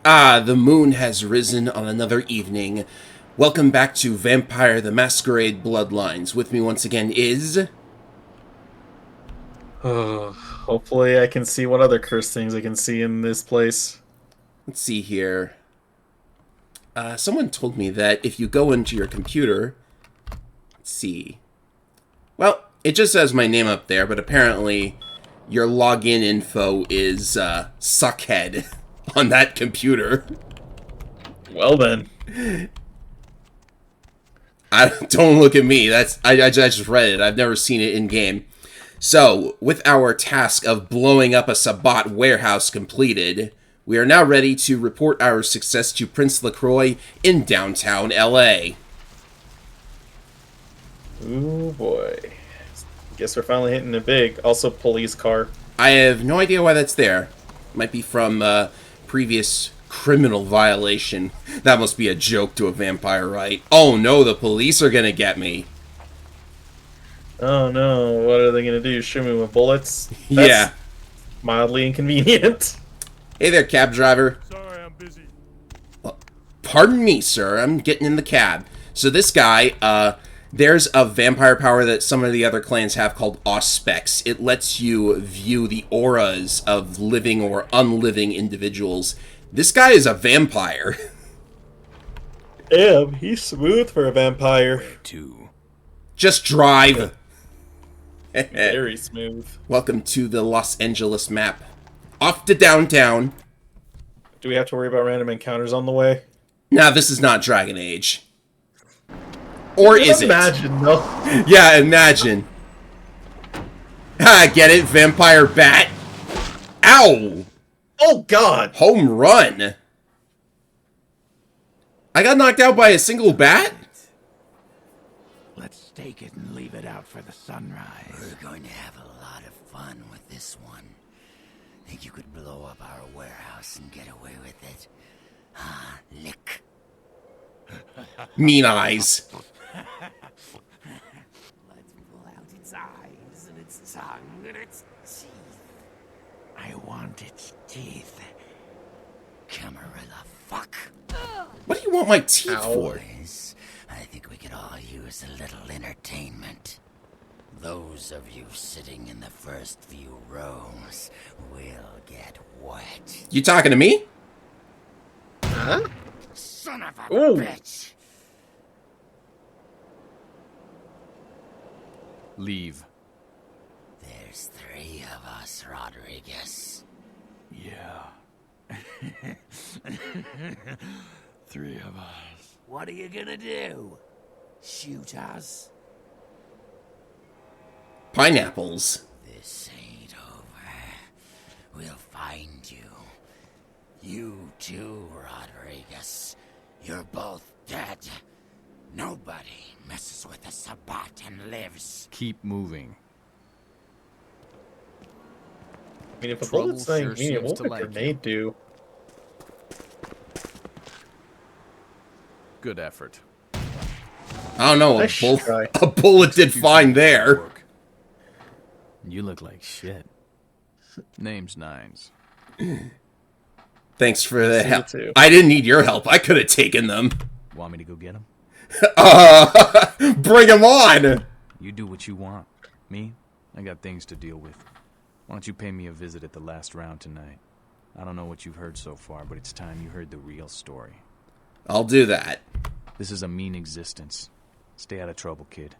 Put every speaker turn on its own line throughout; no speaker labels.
Ah, the moon has risen on another evening. Welcome back to Vampire the Masquerade Bloodlines. With me once again is...
Oh, hopefully I can see what other cursed things I can see in this place.
Let's see here. Someone told me that if you go into your computer... Let's see. Well, it just says my name up there, but apparently your login info is Suckhead on that computer.
Well then.
Don't look at me. I just read it. I've never seen it in game. So, with our task of blowing up a Sabbat warehouse completed, we are now ready to report our success to Prince LaCroix in downtown LA.
Ooh boy. Guess we're finally hitting it big. Also, police car.
I have no idea why that's there. Might be from previous criminal violation. That must be a joke to a vampire, right? Oh no, the police are gonna get me.
Oh no, what are they gonna do? Shoot me with bullets?
Yeah.
Mildly inconvenient.
Hey there, cab driver.
Sorry, I'm busy.
Pardon me, sir. I'm getting in the cab. So this guy, there's a vampire power that some of the other clans have called Auspex. It lets you view the auras of living or unliving individuals. This guy is a vampire.
Damn, he's smooth for a vampire.
Just drive.
Very smooth.
Welcome to the Los Angeles map. Off to downtown.
Do we have to worry about random encounters on the way?
Now, this is not Dragon Age. Or is it?
Imagine, though.
Yeah, imagine. Ah, get it? Vampire bat. Ow!
Oh god!
Home run. I got knocked out by a single bat?
Let's take it and leave it out for the sunrise.
We're going to have a lot of fun with this one. Think you could blow up our warehouse and get away with it? Ah, lick.
Mean eyes.
Let's pull out its eyes and its tongue and its teeth. I want its teeth.
Camarilla, fuck.
What do you want my teeth
Ow.
for?
Boys, I think we could all use a little entertainment. Those of you sitting in the first few rows will get wet.
You talking to me?
Huh?
Son of a
Ooh.
bitch!
Leave.
There's 3 of us, Rodriguez.
Yeah. 3 of us. What are you gonna do? Shoot us?
Pineapples.
This ain't over. We'll find you. You too, Rodriguez. You're both dead. Nobody messes with a Sabbat and lives.
Keep moving.
I mean, if a
Trouble
bullet's not
sure
convenient,
seems
what
to
would a
like
grenade do?
Good effort.
I don't know.
Nice try.
A bullet did fine there.
Work. You look like shit. Name's Nines.
Thanks for the
See you
help.
too.
I didn't need your help. I could have taken them.
Want me to go get him?
Bring them on.
You do what you want. Me? I got things to deal with. Why don't you pay me a visit at the last round tonight? I don't know what you've heard so far, but it's time you heard the real story.
I'll do that.
This is a mean existence. Stay out of trouble, kid.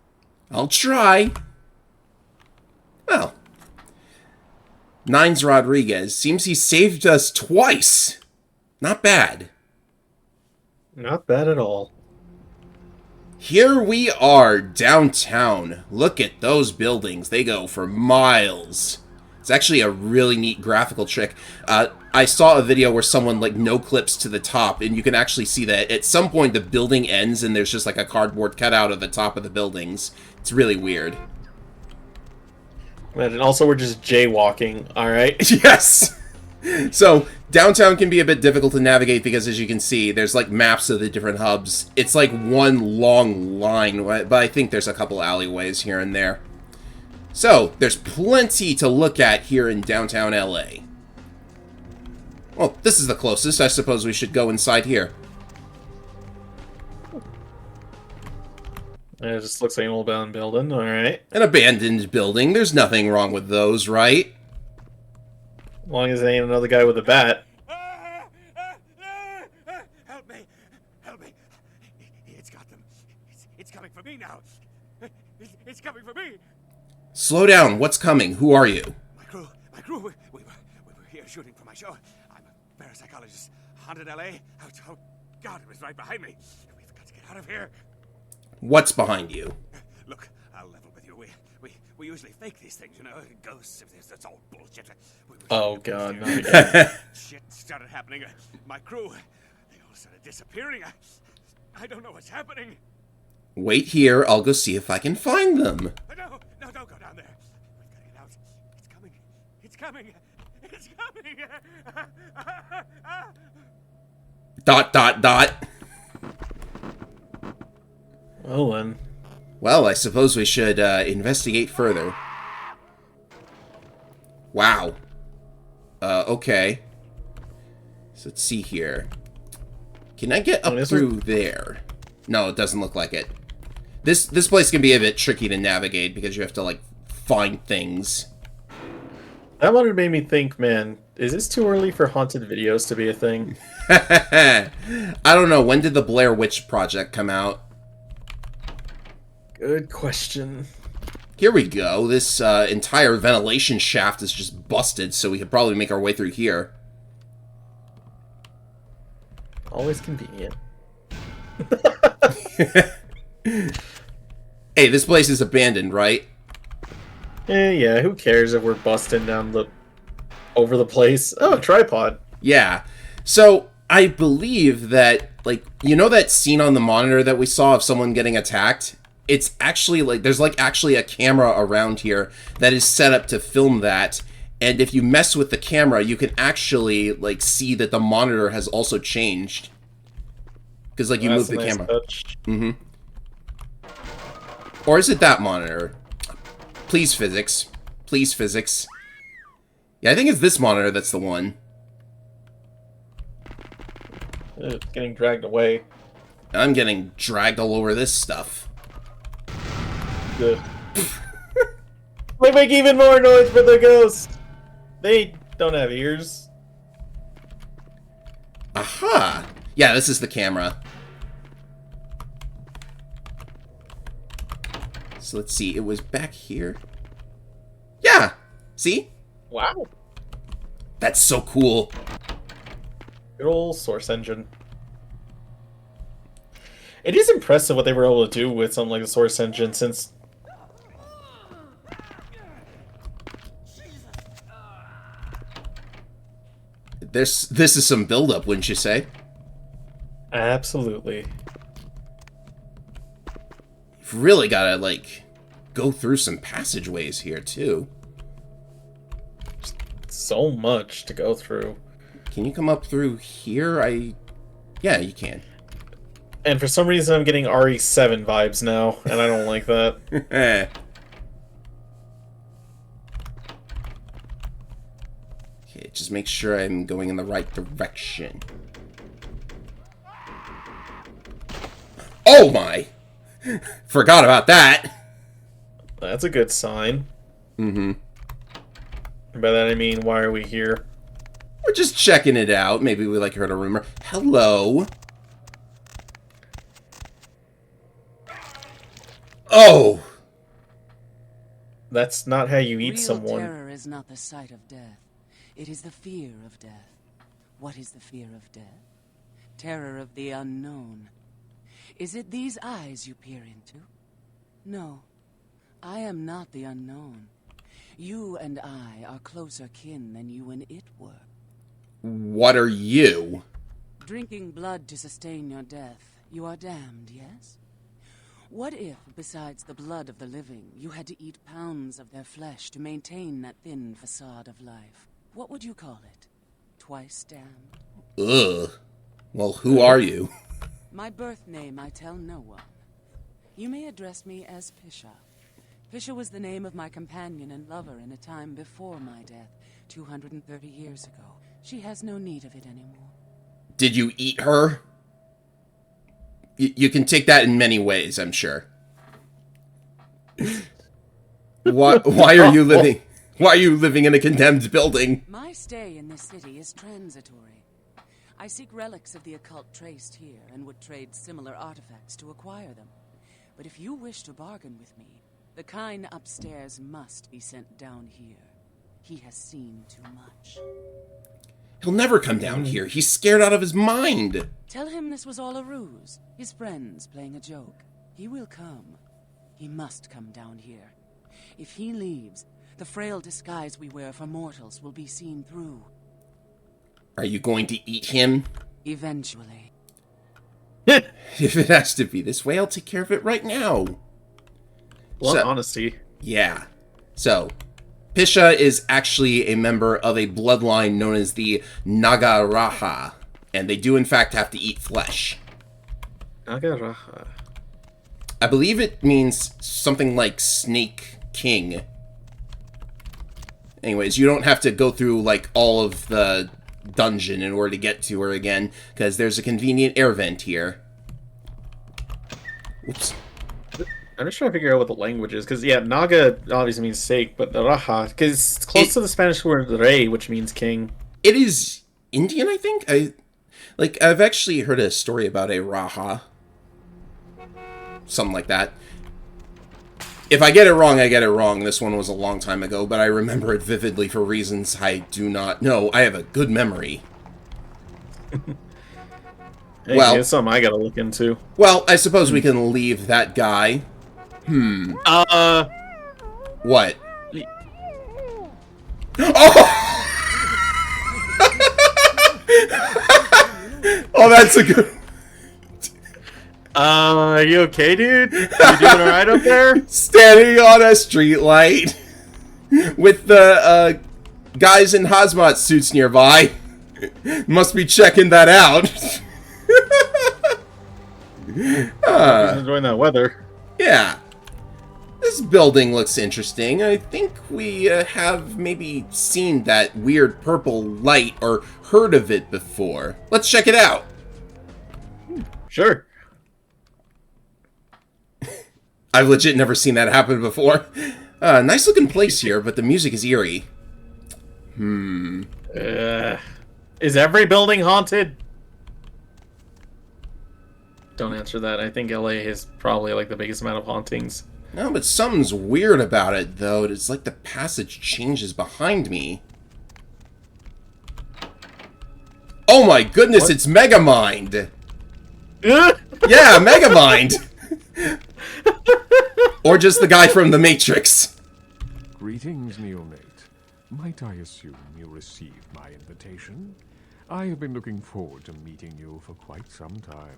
I'll try. Well, Nines Rodriguez seems he saved us twice. Not bad.
Not bad at all.
Here we are downtown. Look at those buildings. They go for miles. It's actually a really neat graphical trick. I saw a video where someone like no clips to the top, and you can actually see that at some point the building ends and there's just like a cardboard cutout of the top of the buildings. It's really weird.
Imagine. Also, we're just jaywalking. All right.
Yes. So downtown can be a bit difficult to navigate because, as you can see, there's like maps of the different hubs. It's like one long line, but I think there's a couple alleyways here and there. So there's plenty to look at here in downtown LA. Well, this is the closest. I suppose we should go inside here.
It just looks like an old bound building. Alright.
An abandoned building. There's nothing wrong with those, right?
As long as it ain't another guy with a bat.
Help me! Help me! It's got them. It's coming for me now. It's coming for me.
Slow down. What's coming? Who are you?
My crew. We were here shooting for my show. I'm a parapsychologist. Haunted L.A. Oh, God, it was right behind me. We've got to get out of here.
What's behind you?
Look, I'll level with you. We usually fake these things, you know. Ghosts, that's all bullshit.
Oh, God, not again.
Shit started happening. My crew, they all started disappearing. I don't know what's happening.
Wait here. I'll go see if I can find them.
No, don't go down there. We've got to get out. It's coming.
Dot.
Well, then.
Well, I suppose we should investigate further. Wow. Okay. So let's see here. Can I get up through there? No, it doesn't look like it. This place can be a bit tricky to navigate because you have to, like, find things.
That one made me think, man, is this too early for haunted videos to be a thing?
I don't know. When did the Blair Witch Project come out?
Good question.
Here we go. This entire ventilation shaft is just busted, so we could probably make our way through here.
Always convenient.
Hey, this place is abandoned, right?
Yeah, who cares if we're busting down over the place? Oh, tripod.
Yeah. So, I believe that, like, you know that scene on the monitor that we saw of someone getting attacked? It's actually, like, there's, like, actually a camera around here that is set up to film that. And if you mess with the camera, you can actually, like, see that the monitor has also changed. Because, like, you move the camera. Mm-hmm. Or is it that monitor? Please, physics. Please, physics. Yeah, I think it's this monitor that's the one.
It's getting dragged away.
I'm getting dragged all over this stuff.
Good. They make even more noise for the ghosts. They don't have ears.
Aha! Yeah, this is the camera. So let's see, it was back here. Yeah! See?
Wow.
That's so cool.
Good old source engine. It is impressive what they were able to do with something like the source engine, since
this is some build-up, wouldn't you say?
absolutely.
You've really gotta, like, go through some passageways here, too.
So much to go through.
Can you come up through here? Yeah, you can.
And for some reason I'm getting RE7 vibes now, and I don't like that.
Okay, just make sure I'm going in the right direction. Oh my! Forgot about that!
That's a good sign.
Mm-hmm.
By that I mean, why are we here?
We're just checking it out. Maybe we, like, heard a rumor. Hello? Oh!
That's not how you eat
Real
someone.
terror is not the sight of death. It is the fear of death. What is the fear of death? Terror of the unknown. Is it these eyes you peer into? No. I am not the unknown. You and I are closer kin than you and it were.
What are you?
Drinking blood to sustain your death, you are damned, yes? What if, besides the blood of the living, you had to eat pounds of their flesh to maintain that thin facade of life? What would you call it? Twice damned?
Ugh. Well, who are you?
My birth name I tell no one. You may address me as Pisha. Pisha was the name of my companion and lover in a time before my death, 230 years ago. She has no need of it anymore.
Did you eat her? You can take that in many ways, I'm sure. Why are you living? Why are you living in a condemned building?
My stay in this city is transitory. I seek relics of the occult traced here and would trade similar artifacts to acquire them. But if you wish to bargain with me, the kind upstairs must be sent down here. He has seen too much.
He'll never come down here. He's scared out of his mind.
Tell him this was all a ruse. His friends playing a joke. He will come. He must come down here. If he leaves, the frail disguise we wear for mortals will be seen through.
Are you going to eat him?
Eventually.
If it has to be this way, I'll take care of it right now.
Blunt honesty.
Yeah. So, Pisha is actually a member of a bloodline known as the Nagaraha, and they do in fact have to eat flesh.
Nagaraha.
I believe it means something like Snake King. Anyways, you don't have to go through like all of the dungeon in order to get to her again, because there's a convenient air vent here. Oops.
I'm just trying to figure out what the language is, because yeah, Naga obviously means sake, but the Raha, because it's close to the Spanish word rey, which means king.
It is Indian, I think. I've actually heard a story about a Raha. Something like that. If I get it wrong, I get it wrong. This one was a long time ago, but I remember it vividly for reasons I do not know. I have a good memory.
Hey,
Well,
it's something I gotta look into.
Well, I suppose we can leave that guy. What? Oh! Oh, that's a good...
Are you okay, dude? You doing alright up there?
Standing on a streetlight with the guys in hazmat suits nearby. Must be checking that out.
He's enjoying that weather.
Yeah. This building looks interesting. I think we have maybe seen that weird purple light or heard of it before. Let's check it out.
Sure.
I've legit never seen that happen before. Nice looking place here, but the music is eerie.
Is every building haunted? Don't answer that. I think LA is probably like the biggest amount of hauntings.
No, but something's weird about it, though. It's like the passage changes behind me. Oh my goodness,
What?
it's Megamind! Yeah, Megamind! Or just the guy from The Matrix.
Greetings, neonate. Might I assume you received my invitation? I have been looking forward to meeting you for quite some time.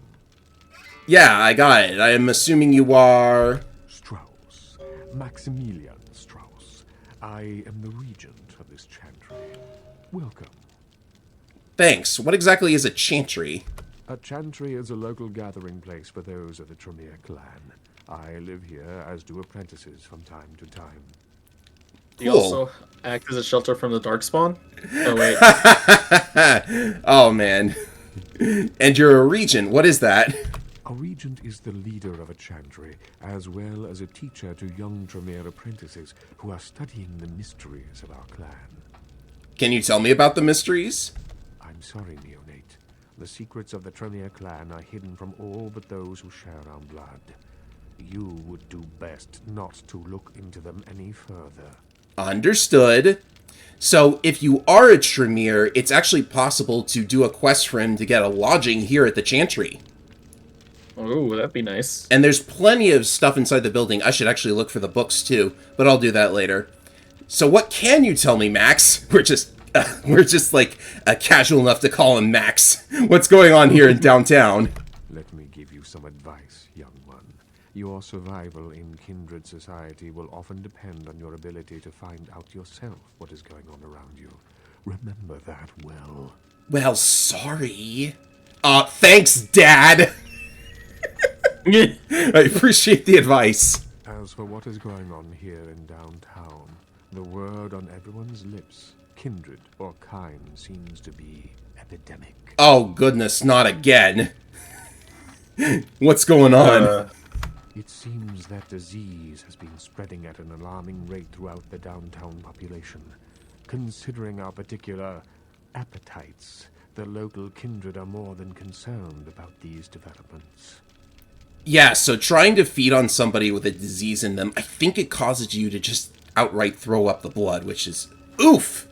Yeah, I got it. I am assuming you are...
Strauss. Maximilian Strauss. I am the regent of this chantry. Welcome.
Thanks. What exactly is a chantry?
A chantry is a local gathering place for those of the Tremere clan. I live here, as do apprentices from time to time.
Do you
Cool.
also act as a shelter from the Darkspawn? Oh, wait.
Oh, man. And you're a regent. What is that?
A regent is the leader of a chantry, as well as a teacher to young Tremere apprentices who are studying the mysteries of our clan.
Can you tell me about the mysteries?
I'm sorry, neonate. The secrets of the Tremere clan are hidden from all but those who share our blood. You would do best not to look into them any further.
Understood. So, if you are a Tremere, it's actually possible to do a quest for him to get a lodging here at the Chantry.
Oh, that'd be nice.
And there's plenty of stuff inside the building. I should actually look for the books, too, but I'll do that later. So what can you tell me, Max? We're just like, casual enough to call him Max. What's going on here in downtown?
Let me give you some advice, young one. Your survival in kindred society will often depend on your ability to find out yourself what is going on around you. Remember that well.
Well, sorry. Thanks, Dad. I appreciate the advice.
As for what is going on here in downtown, the word on everyone's lips kindred or kind seems to be epidemic.
Oh, goodness, not again. What's going on?
It seems that disease has been spreading at an alarming rate throughout the downtown population. Considering our particular appetites, the local kindred are more than concerned about these developments.
Yeah, so trying to feed on somebody with a disease in them, I think it causes you to just outright throw up the blood, which is... oof!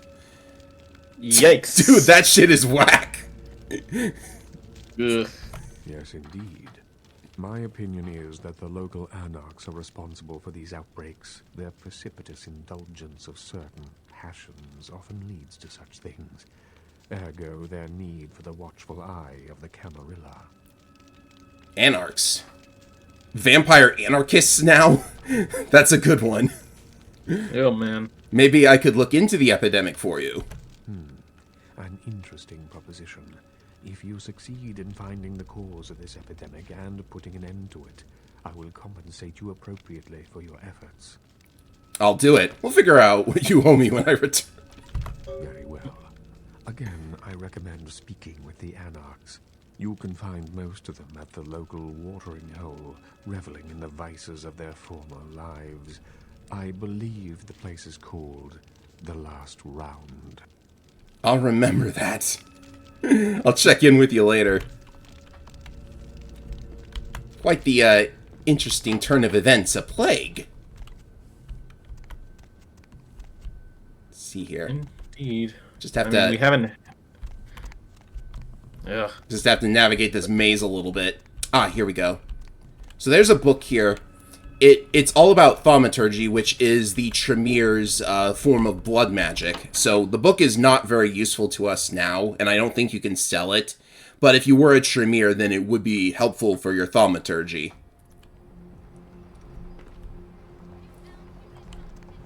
Yikes.
Dude, that shit is whack!
Ugh.
Yes, indeed. My opinion is that the local anarchs are responsible for these outbreaks. Their precipitous indulgence of certain passions often leads to such things. Ergo, their need for the watchful eye of the Camarilla.
Anarchs. Vampire anarchists now? That's a good one.
Oh, man.
Maybe I could look into the epidemic for you.
An interesting proposition. If you succeed in finding the cause of this epidemic and putting an end to it, I will compensate you appropriately for your efforts.
I'll do it. We'll figure out what you owe me when I return.
Very well. Again, I recommend speaking with the anarchs. You can find most of them at the local watering hole, reveling in the vices of their former lives. I believe the place is called The Last Round.
I'll remember that. I'll check in with you later. Quite the, interesting turn of events. A plague. Let's see here.
Indeed.
Just have
I
to...
mean, we haven't... Ugh.
Just have to navigate this maze a little bit. Ah, here we go. So there's a book here. It's all about thaumaturgy, which is the Tremere's form of blood magic. So the book is not very useful to us now, and I don't think you can sell it. But if you were a Tremere, then it would be helpful for your thaumaturgy.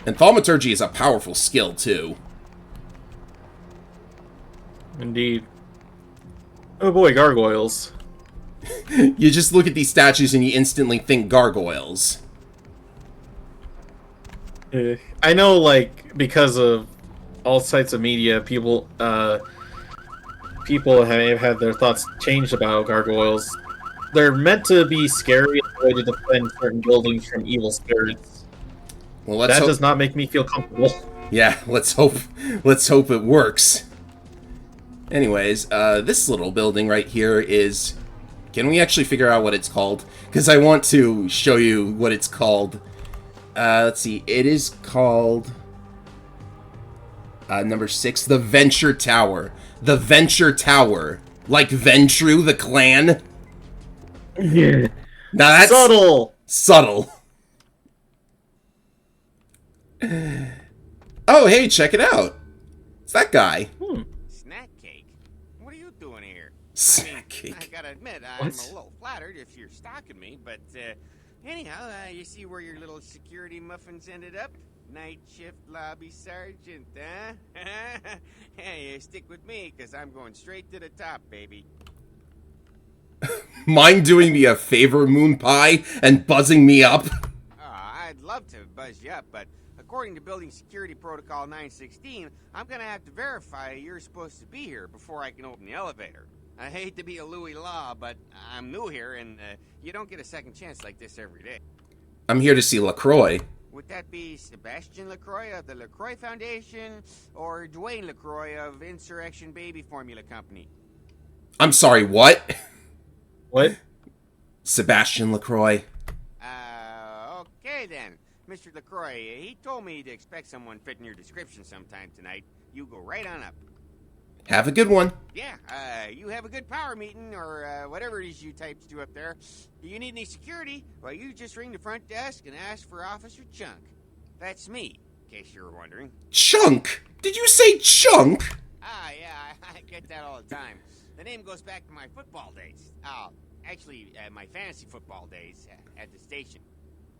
And thaumaturgy is a powerful skill, too.
Indeed. Oh boy, gargoyles.
You just look at these statues and you instantly think gargoyles.
I know, like, because of all sites of media, people have had their thoughts changed about gargoyles. They're meant to be scary as a way to defend certain buildings from evil spirits.
Well, let's
That
hope...
does not make me feel comfortable.
Yeah, let's hope it works. Anyways, this little building right here is... Can we actually figure out what it's called? Because I want to show you what it's called. Let's see. It is called... number 6, the Venture Tower. The Venture Tower. Like Ventru, the clan?
Yeah.
Now that's...
Subtle!
Subtle. Oh, hey, check it out. It's that guy.
Snack cake? What are you doing here?
Snack
I
cake.
gotta admit, I'm
What?
a little flattered if you're stalking me, but anyhow, you see where your little security muffins ended up? Night shift lobby sergeant, huh? Hey, stick with me, because I'm going straight to the top, baby.
Mind doing me a favor, Moon Pie, and buzzing me up?
I'd love to buzz you up, but according to Building Security Protocol 916, I'm gonna have to verify you're supposed to be here before I can open the elevator. I hate to be a Louis Law, but I'm new here, and you don't get a second chance like this every day.
I'm here to see LaCroix.
Would that be Sebastian LaCroix of the LaCroix Foundation, or Dwayne LaCroix of Insurrection Baby Formula Company?
I'm sorry, what?
What?
Sebastian LaCroix.
Okay then. Mr. LaCroix, he told me to expect someone fitting your description sometime tonight. You go right on up.
Have a good one.
Yeah, you have a good power meeting, or whatever it is you types do up there. Do you need any security? Well, you just ring the front desk and ask for Officer Chunk. That's me, in case you were wondering.
Chunk? Did you say Chunk?
Yeah, I get that all the time. The name goes back to my football days. Actually, my fantasy football days at the station.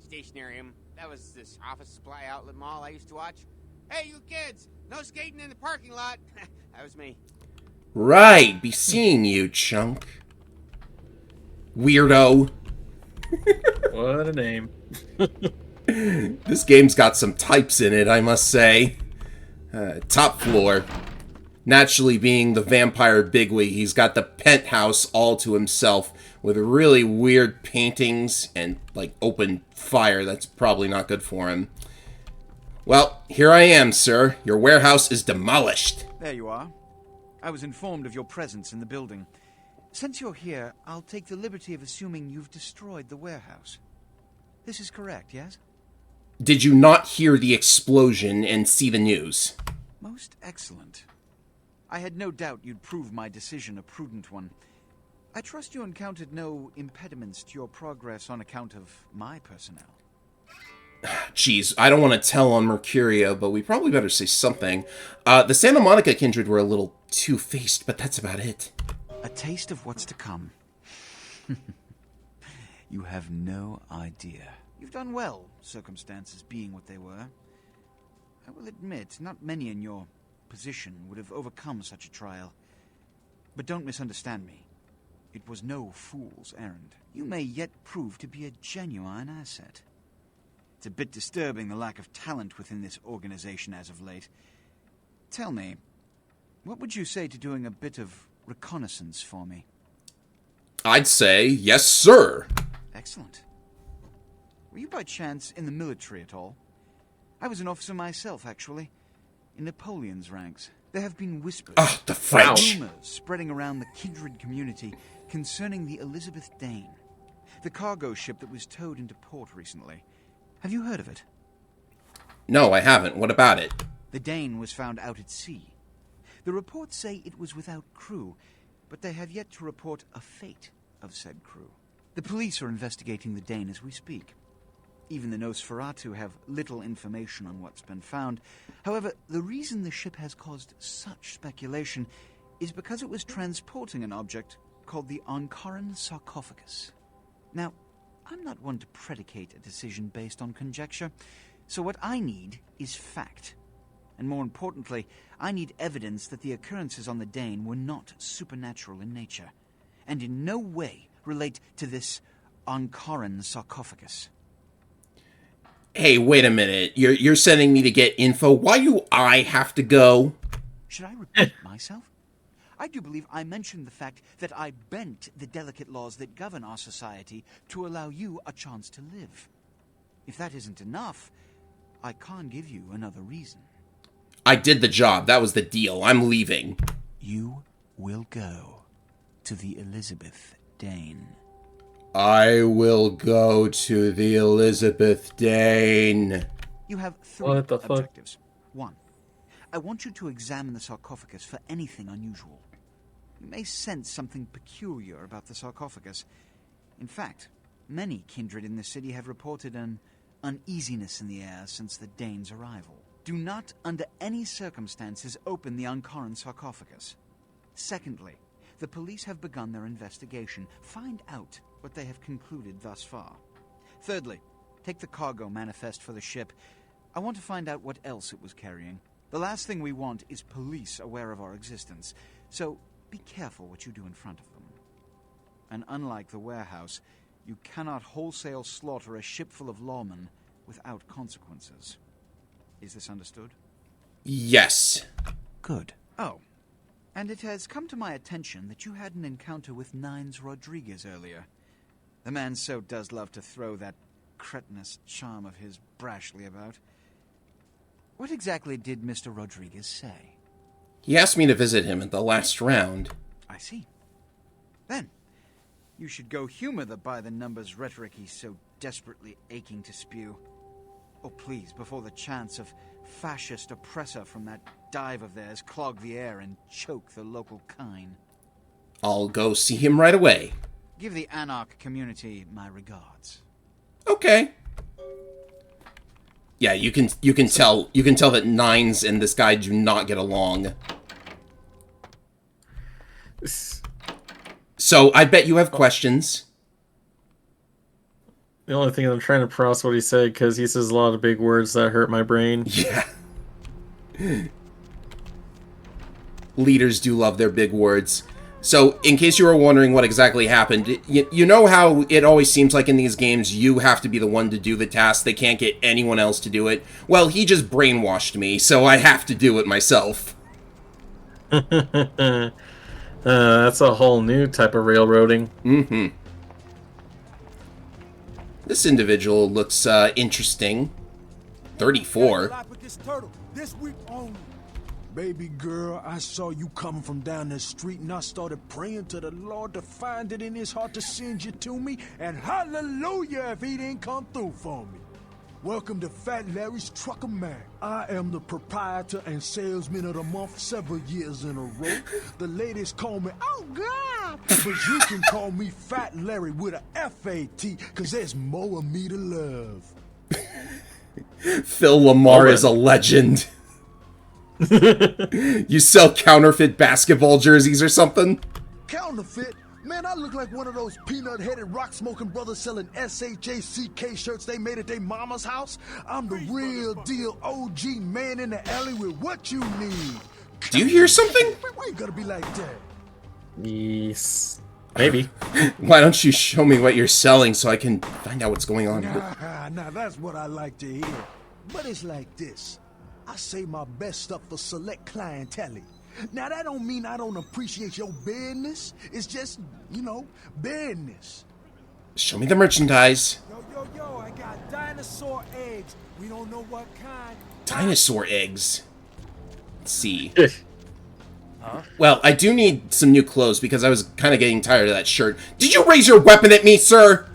Stationarium. That was this office supply outlet mall I used to watch. Hey, you kids! No skating in the parking lot! That was me.
Right, be seeing you, Chunk. Weirdo.
What a name.
This game's got some types in it, I must say. Top floor. Naturally, being the vampire bigwig, he's got the penthouse all to himself with really weird paintings and, like, open fire. That's probably not good for him. Well, here I am, sir. Your warehouse is demolished.
There you are. I was informed of your presence in the building. Since you're here, I'll take the liberty of assuming you've destroyed the warehouse. This is correct, yes?
Did you not hear the explosion and see the news?
Most excellent. I had no doubt you'd prove my decision a prudent one. I trust you encountered no impediments to your progress on account of my personnel.
Jeez, I don't want to tell on Mercurio, but we probably better say something. The Santa Monica kindred were a little two-faced, but that's about it.
A taste of what's to come. You have no idea. You've done well, circumstances being what they were. I will admit, not many in your position would have overcome such a trial. But don't misunderstand me. It was no fool's errand. You may yet prove to be a genuine asset. It's a bit disturbing, the lack of talent within this organization as of late. Tell me, what would you say to doing a bit of reconnaissance for me?
I'd say, yes, sir.
Excellent. Were you by chance in the military at all? I was an officer myself, actually, in Napoleon's ranks. There have been whispers,
The French.
rumors spreading around the kindred community concerning the Elizabeth Dane, the cargo ship that was towed into port recently. Have you heard of it?
No, I haven't. What about it?
The Dane was found out at sea. The reports say it was without crew, but they have yet to report a fate of said crew. The police are investigating the Dane as we speak. Even the Nosferatu have little information on what's been found. However, the reason the ship has caused such speculation is because it was transporting an object called the Ankaran sarcophagus. Now, I'm not one to predicate a decision based on conjecture, so what I need is fact. And more importantly, I need evidence that the occurrences on the Dane were not supernatural in nature, and in no way relate to this Ankaran sarcophagus.
Hey, wait a minute. You're sending me to get info? Why do I have to go?
Should I repeat myself? I do believe I mentioned the fact that I bent the delicate laws that govern our society to allow you a chance to live. If that isn't enough, I can't give you another reason.
I did the job. That was the deal. I'm leaving.
You will go to the Elizabeth Dane.
I will go to the Elizabeth Dane.
You have three
What the fuck?
objectives. 1. I want you to examine the sarcophagus for anything unusual. You may sense something peculiar about the sarcophagus. In fact, many kindred in the city have reported an uneasiness in the air since the Dane's arrival. Do not, under any circumstances, open the Ankaran sarcophagus. Secondly, the police have begun their investigation. Find out what they have concluded thus far. Thirdly, take the cargo manifest for the ship. I want to find out what else it was carrying. The last thing we want is police aware of our existence, so be careful what you do in front of them. And unlike the warehouse, you cannot wholesale slaughter a ship full of lawmen without consequences. Is this understood?
Yes.
Good. Oh, and it has come to my attention that you had an encounter with Nines Rodriguez earlier. The man so does love to throw that cretinous charm of his brashly about. What exactly did Mr. Rodriguez say?
He asked me to visit him at the last round.
I see. Then, you should go humor the by-the-numbers rhetoric he's so desperately aching to spew. Oh, please, before the chance of fascist oppressor from that dive of theirs clog the air and choke the local kine.
I'll go see him right away.
Give the Anarch community my regards.
Okay. Yeah, you can tell that Nines and this guy do not get along. So I bet you have questions.
The only thing I'm trying to process what he said, because he says a lot of big words that hurt my brain.
Yeah. Leaders do love their big words. So, in case you were wondering what exactly happened, you know how it always seems like in these games you have to be the one to do the task, they can't get anyone else to do it? Well, he just brainwashed me, so I have to do it myself.
That's a whole new type of railroading.
Mm-hmm. This individual looks interesting. 34.
Baby girl, I saw you coming from down the street and I started praying to the Lord to find it in his heart to send you to me, and hallelujah if he didn't come through for me. Welcome to Fat Larry's Trucker Man. I am the proprietor and salesman of the month several years in a row. The ladies call me, oh God, but you can call me Fat Larry with a F-A-T, cause there's more of me to love.
Phil Lamar is a legend. You sell counterfeit basketball jerseys or something?
Counterfeit? Man, I look like one of those peanut-headed rock-smoking brothers selling SHACK shirts they made at their mama's house. I'm the real deal OG man in the alley with what you need.
Do you hear something?
Why you gotta be like that?
Yes. Maybe.
Why don't you show me what you're selling so I can find out what's going on?
Nah, that's what I like to hear. But it's like this. I save my best stuff for select clientele. Now, that don't mean I don't appreciate your business. It's just, you know, business.
Show me the merchandise.
Yo, I got dinosaur eggs. We don't know what kind.
Dinosaur eggs. Let's see. Well, I do need some new clothes because I was kind of getting tired of that shirt. Did you raise your weapon at me, sir?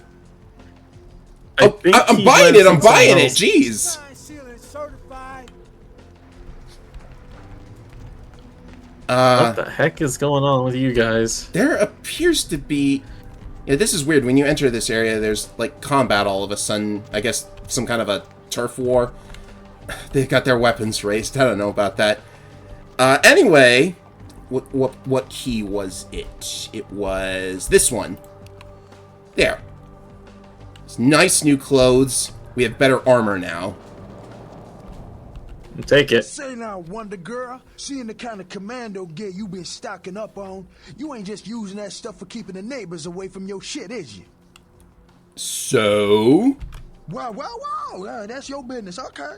I'm buying it. I'm buying it. Jeez.
What the heck is going on with you guys?
There appears to be... Yeah, this is weird. When you enter this area, there's, like, combat all of a sudden. I guess some kind of a turf war. They've got their weapons raised. I don't know about that. Anyway, what key was it? It was this one. There. It's nice new clothes. We have better armor now.
Take it.
Say now, Wonder Girl, seeing the kind of commando gear you been stocking up on, you ain't just using that stuff for keeping the neighbors away from your shit, is you?
So?
Wow, that's your business, okay.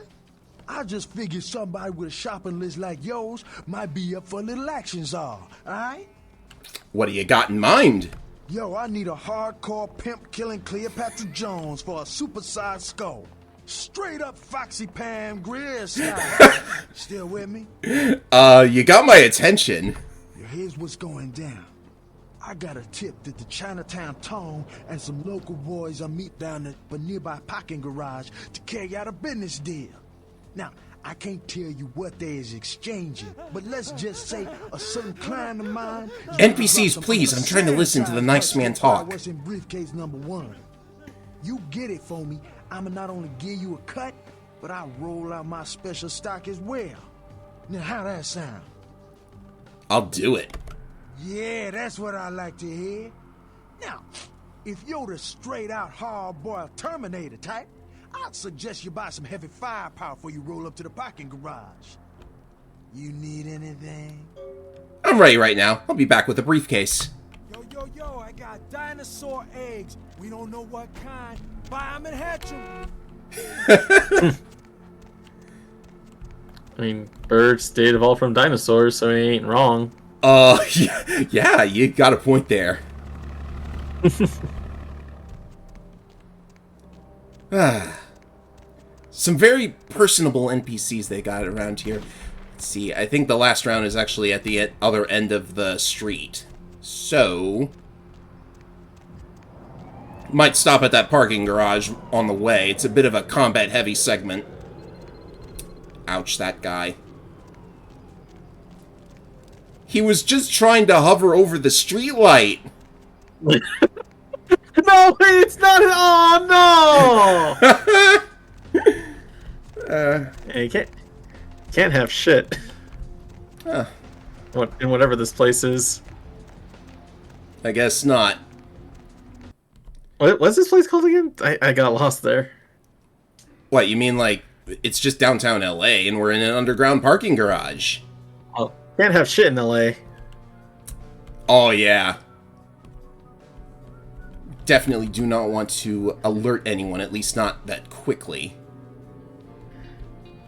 I just figured somebody with a shopping list like yours might be up for a little action, czar, alright?
What do you got in mind?
Yo, I need a hardcore pimp-killing Cleopatra Jones for a supersized skull. Straight up Foxy Pam Grier style. Still with me?
You got my attention.
Here's what's going down. I got a tip that the Chinatown Tone and some local boys are meet down at a nearby parking garage to carry out a business deal. Now, I can't tell you what they is exchanging, but let's just say a certain client of mine...
NPCs, please, I'm trying to listen to the nice man talk.
What's in briefcase number 1? You get it for me, I'ma not only give you a cut, but I'll roll out my special stock as well. Now, how that sound?
I'll do it.
Yeah, that's what I like to hear. Now, if you're the straight-out hard-boiled Terminator type, I'd suggest you buy some heavy firepower before you roll up to the parking garage. You need anything?
I'm ready right now. I'll be back with a briefcase.
Yo, I got dinosaur eggs. We don't know what kind. Buy them and hatch them.
I mean, birds did evolve from dinosaurs, so he ain't wrong.
Yeah, you got a point there. Some very personable NPCs they got around here. Let's see, I think the last round is actually at the other end of the street. So... might stop at that parking garage on the way. It's a bit of a combat-heavy segment. Ouch, that guy. He was just trying to hover over the streetlight.
No, it's not. Oh no! Yeah, you can't have shit.
Huh.
In whatever this place is.
I guess not.
What's this place called again? I got lost there.
What, you mean like it's just downtown LA and we're in an underground parking garage?
Oh, can't have shit in LA.
Oh, yeah. Definitely do not want to alert anyone, at least not that quickly.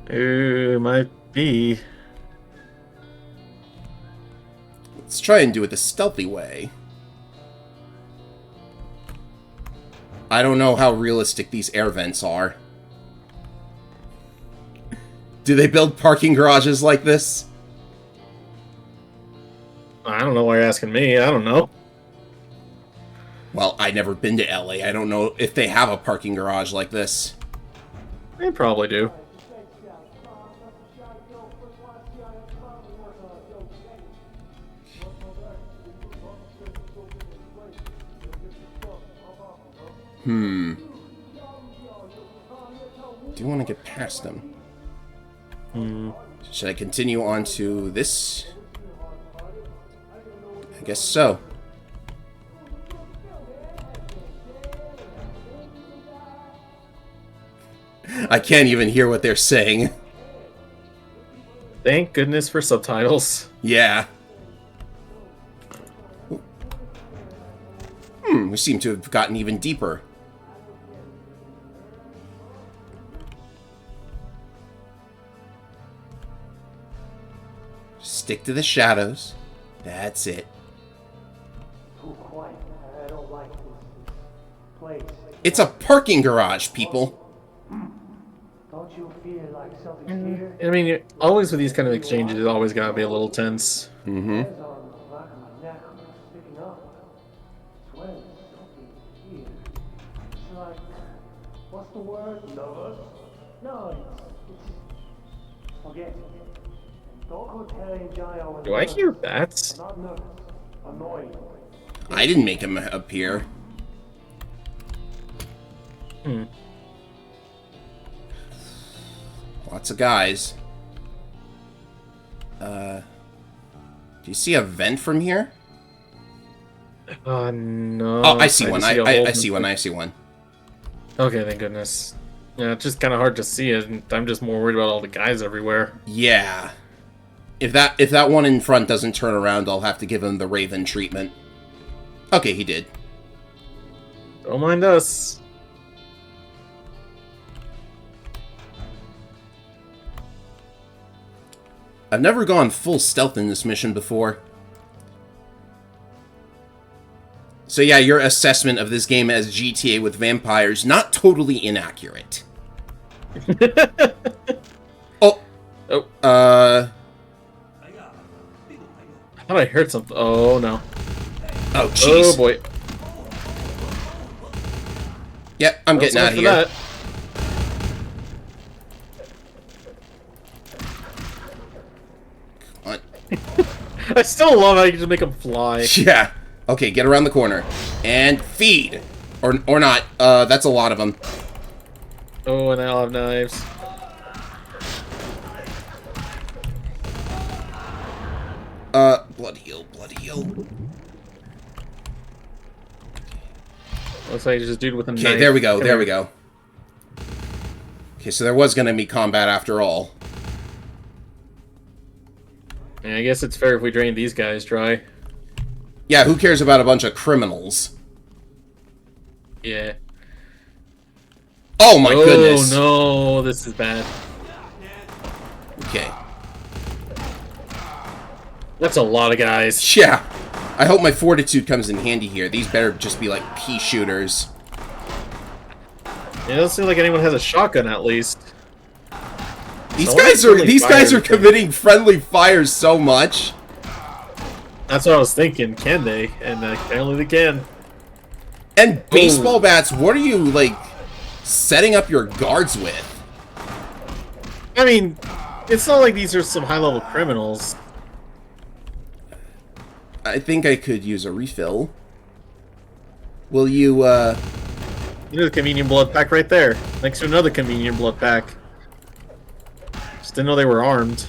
It might be.
Let's try and do it the stealthy way. I don't know how realistic these air vents are. Do they build parking garages like this?
I don't know why you're asking me. I don't know.
Well, I've never been to LA. I don't know if they have a parking garage like this.
They probably do.
Do you want to get past them? Should I continue on to this? I guess so. I can't even hear what they're saying.
Thank goodness for subtitles.
Yeah. We seem to have gotten even deeper. Stick to the shadows. That's it. It's a parking garage, people.
I mean, always with these kind of exchanges, it's always gotta be a little tense.
Mm-hmm.
What's the word? Nervous? No, it's forget. Don't go telling Giles.
Do I hear bats?
Not nervous. Annoyed.
I didn't make him appear. Lots of guys. Do you see a vent from here?
No.
Oh, I see one.
just
I see one. I see one.
Okay, thank goodness. Yeah, it's just kind of hard to see it, and I'm just more worried about all the guys everywhere.
Yeah. If that one in front doesn't turn around, I'll have to give him the Raven treatment. Okay, he did.
Don't mind us.
I've never gone full stealth in this mission before. So yeah, your assessment of this game as GTA with vampires, not totally inaccurate. Oh.
I thought I heard something. Oh, no.
Oh, jeez.
Oh, boy.
Yep, I'm getting out of here.
That.
Come on.
I still love how you can just make them fly.
Yeah. Okay, get around the corner. And feed. Or not. That's a lot of them.
Oh, and they all have knives.
Blood heal, blood heal.
Looks like just a dude with a knife.
Okay, there we go, there we go. Okay, so there was gonna be combat after all.
Yeah, I guess it's fair if we drain these guys dry.
Yeah, who cares about a bunch of criminals?
Yeah.
Oh my goodness!
Oh no, this is bad.
Okay.
That's a lot of guys.
Yeah. I hope my fortitude comes in handy here. These better just be like pea shooters.
It doesn't seem like anyone has a shotgun at least.
These guys are committing friendly fire so much.
That's what I was thinking. Can they? And apparently they can.
And baseball bats, what are you, like, setting up your guards with?
I mean, it's not like these are some high-level criminals.
I think I could use a refill. Will you,
There's a convenient blood pack right there. Next to another convenient blood pack. Just didn't know they were armed.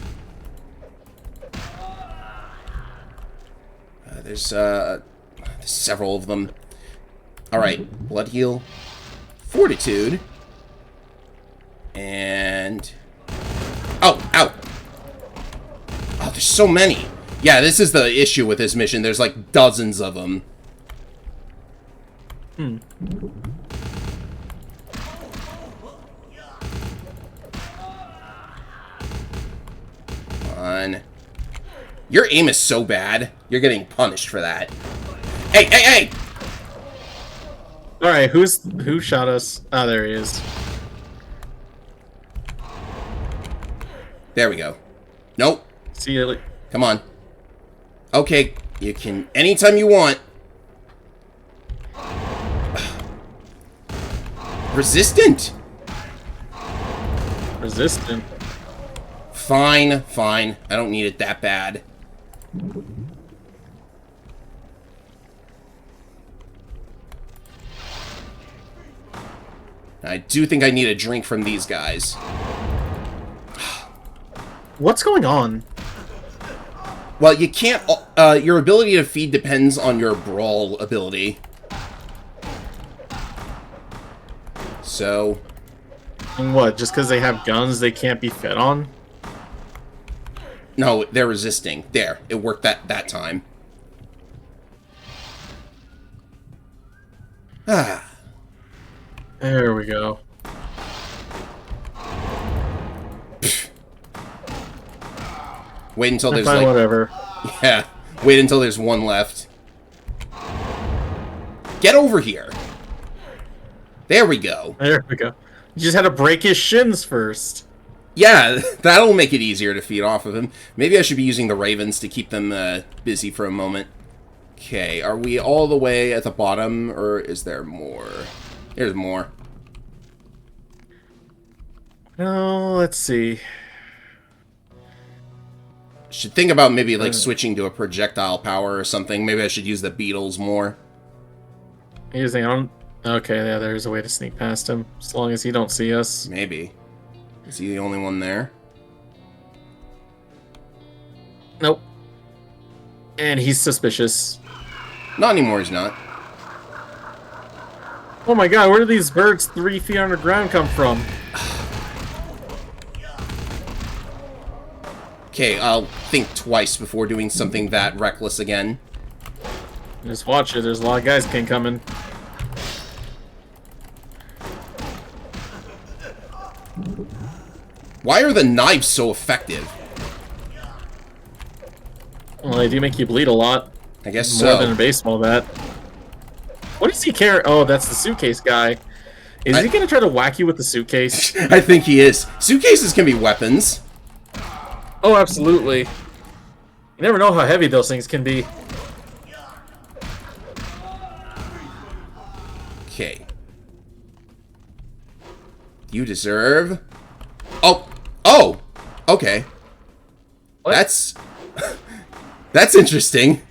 There's several of them. Alright, blood heal. Fortitude. And... Oh, ow! Oh, there's so many! Yeah, this is the issue with this mission. There's like dozens of them. Come on. Your aim is so bad. You're getting punished for that. Hey, hey, hey!
Alright, who shot us? Ah, there he is.
There we go. Nope.
See you later.
Come on. Okay, you can anytime you want. Resistant.
Resistant.
Fine, fine. I don't need it that bad. I do think I need a drink from these guys.
What's going on?
Well, you can't... your ability to feed depends on your brawl ability. So...
And what, just because they have guns they can't be fed on?
No, they're resisting. There, it worked that time. Ah.
There we go.
Wait until there's
Fine,
like...
whatever.
Yeah, wait until there's one left. Get over here. There we go.
There we go. You just had to break his shins first.
Yeah, that'll make it easier to feed off of him. Maybe I should be using the ravens to keep them busy for a moment. Okay, are we all the way at the bottom, or is there more? There's more.
No, let's see.
Should think about maybe like switching to a projectile power or something. Maybe I should use the beetles more.
Using on. Okay, yeah, there's a way to sneak past him as long as he don't see us.
Maybe. Is he the only one there?
Nope. And he's suspicious.
Not anymore, he's not.
Oh my god, where do these birds 3 feet underground come from?
Okay, I'll think twice before doing something that reckless again.
Just watch it, there's a lot of guys coming.
Why are the knives so effective?
Well, they do make you bleed a lot.
I guess
More
so.
than a baseball bat. What does he carry? Oh, that's the suitcase guy. Is he gonna try to whack you with the suitcase?
I think he is. Suitcases can be weapons.
Oh, absolutely. You never know how heavy those things can be.
Okay. You deserve... Oh! Oh! Okay.
What?
That's... That's interesting.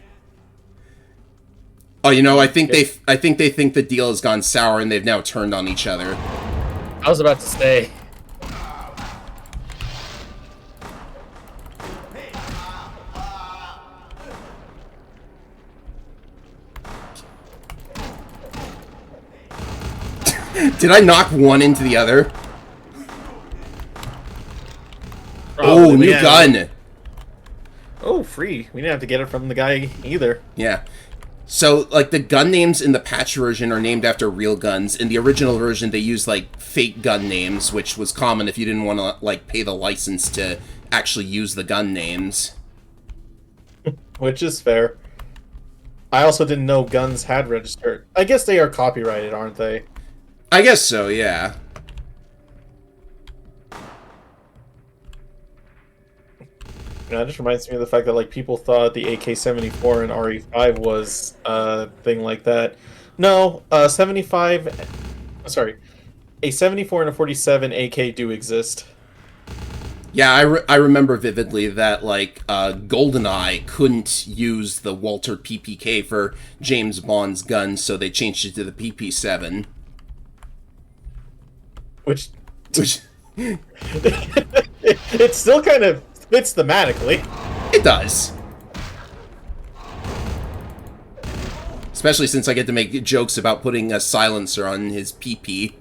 Oh, you know, I think they think the deal has gone sour and they've now turned on each other.
I was about to say.
Did I knock one into the other? Oh, new gun!
Oh, free. We didn't have to get it from the guy either.
Yeah. So, like, the gun names in the patch version are named after real guns. In the original version, they used, like, fake gun names, which was common if you didn't want to, like, pay the license to actually use the gun names.
Which is fair. I also didn't know guns had registered. I guess they are copyrighted, aren't they?
I guess so, yeah.
Yeah, it just reminds me of the fact that like people thought the AK-74 and RE5 was a thing like that. No, 75. Sorry, a 74 and a 47 AK do exist.
Yeah, I remember vividly that, like, GoldenEye couldn't use the Walter PPK for James Bond's gun, so they changed it to the PP7.
Which it still kind of fits thematically.
It does. Especially since I get to make jokes about putting a silencer on his PP.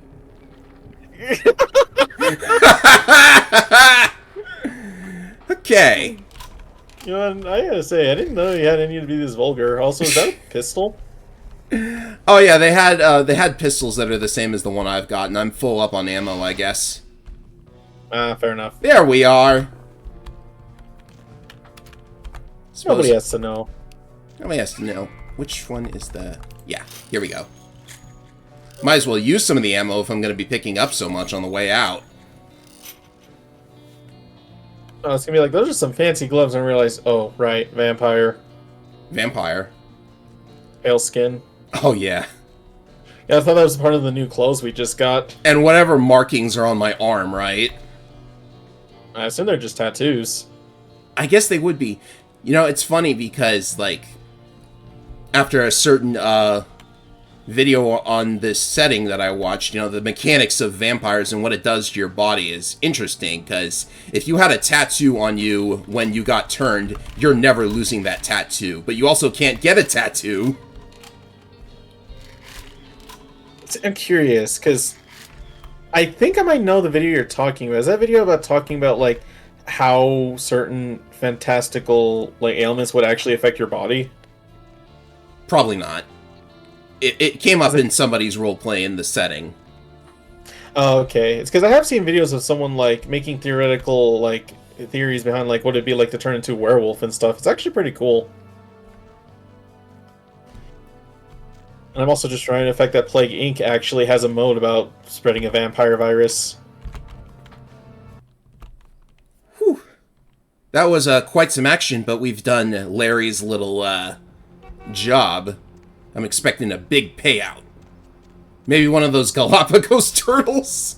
Okay.
You know, and I gotta say, I didn't know you had any to be this vulgar. Also, is that a pistol?
Oh yeah, they had pistols that are the same as the one I've got, and I'm full up on ammo, I guess.
Ah, fair enough.
There we are.
Nobody has to know.
Nobody has to know. Which one is the... Yeah, here we go. Might as well use some of the ammo if I'm going to be picking up so much on the way out.
Oh, it's gonna be like, those are some fancy gloves, and I realize, oh, right, vampire.
Vampire.
Pale skin.
Oh, yeah.
Yeah, I thought that was part of the new clothes we just got.
And whatever markings are on my arm, right?
I assume they're just tattoos.
I guess they would be. You know, it's funny because, like, after a certain, video on this setting that I watched, you know, the mechanics of vampires and what it does to your body is interesting, because if you had a tattoo on you when you got turned, you're never losing that tattoo, but you also can't get a tattoo.
I'm curious, because I think I might know the video you're talking about. Is that video about talking about, like, how certain fantastical, like, ailments would actually affect your body?
Probably not. It came up in somebody's roleplay in the setting.
Oh, okay. It's because I have seen videos of someone, like, making theoretical, like, theories behind, like, what it'd be like to turn into a werewolf and stuff. It's actually pretty cool. And I'm also just trying the fact that Plague Inc. actually has a mode about spreading a vampire virus.
Whew. That was quite some action, but we've done Larry's little job. I'm expecting a big payout. Maybe one of those Galapagos turtles?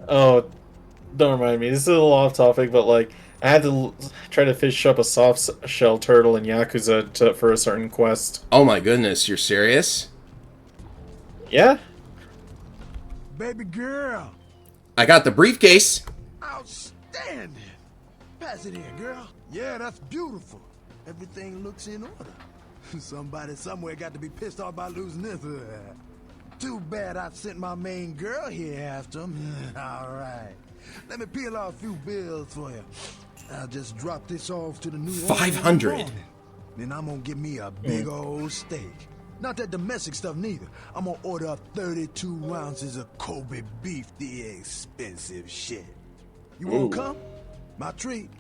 Oh, don't remind me. This is a little off topic, but, like, I had to try to fish up a soft shell turtle in Yakuza for a certain quest.
Oh my goodness, you're serious?
Yeah?
Baby girl.
I got the briefcase.
Outstanding. Pass it in, girl. Yeah, that's beautiful. Everything looks in order. Somebody somewhere got to be pissed off by losing this. Too bad I sent my main girl here after him. All right. Let me peel off a few bills for you. I'll just drop this off to the new owner in the
500.
morning. Then I'm gonna get me a big old steak. Not that domestic stuff neither. I'm gonna order up 32 ounces of Kobe beef, the expensive shit. You won't come? My treat.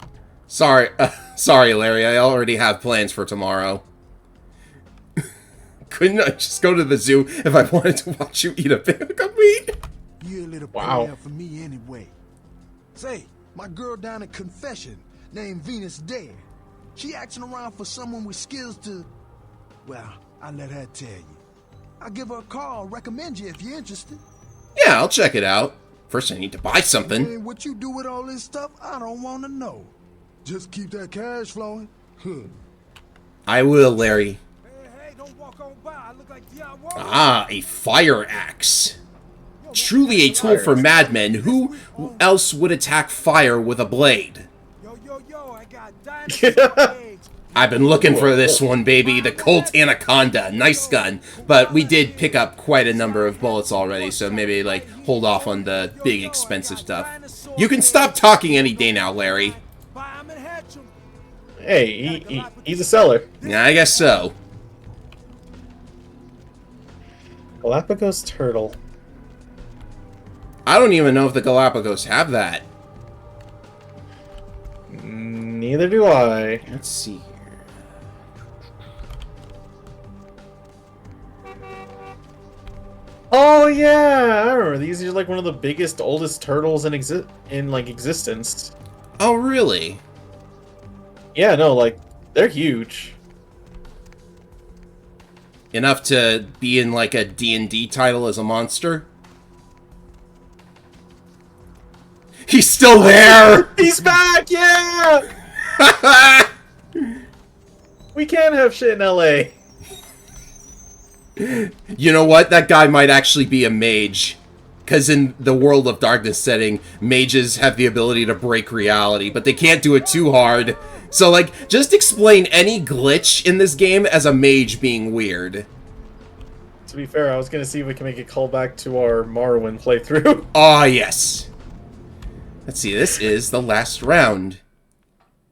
Sorry, Larry, I already have plans for tomorrow. Couldn't I just go to the zoo if I wanted to watch you eat a bag of meat?
You're a little
Wow.
player for me anyway. Say, my girl down at Confession, named Venus Dare, she asking around for someone with skills to... Well, I'll let her tell you. I'll give her a call, recommend you if you're interested.
Yeah, I'll check it out. First I need to buy something.
And what you do with all this stuff, I don't want to know. Just keep that cash flowing.
I will, Larry.
Hey, don't walk on by. I look like DIY.
Ah, a fire axe. Truly a tool for madmen. Who else would attack fire with a blade?
Yo, I got dinosaur eggs.
I've been looking for this one, baby. The Colt Anaconda. Nice gun. But we did pick up quite a number of bullets already, so maybe, like, hold off on the big expensive stuff. You can stop talking any day now, Larry.
Hey, he's a seller.
Yeah, I guess so.
Galapagos turtle.
I don't even know if the Galapagos have that.
Neither do I.
Let's see here.
Oh yeah, I remember these are like one of the biggest, oldest turtles in existence.
Oh, really?
Yeah, no, like they're huge.
Enough to be in, like, a D&D title as a monster? He's still there!
He's back, yeah! We can have shit in LA.
You know what? That guy might actually be a mage. Because in the World of Darkness setting, mages have the ability to break reality, but they can't do it too hard. So, like, just explain any glitch in this game as a mage being weird.
To be fair, I was gonna see if we can make a callback to our Morrowind playthrough.
Ah, yes. Let's see, this is the last round.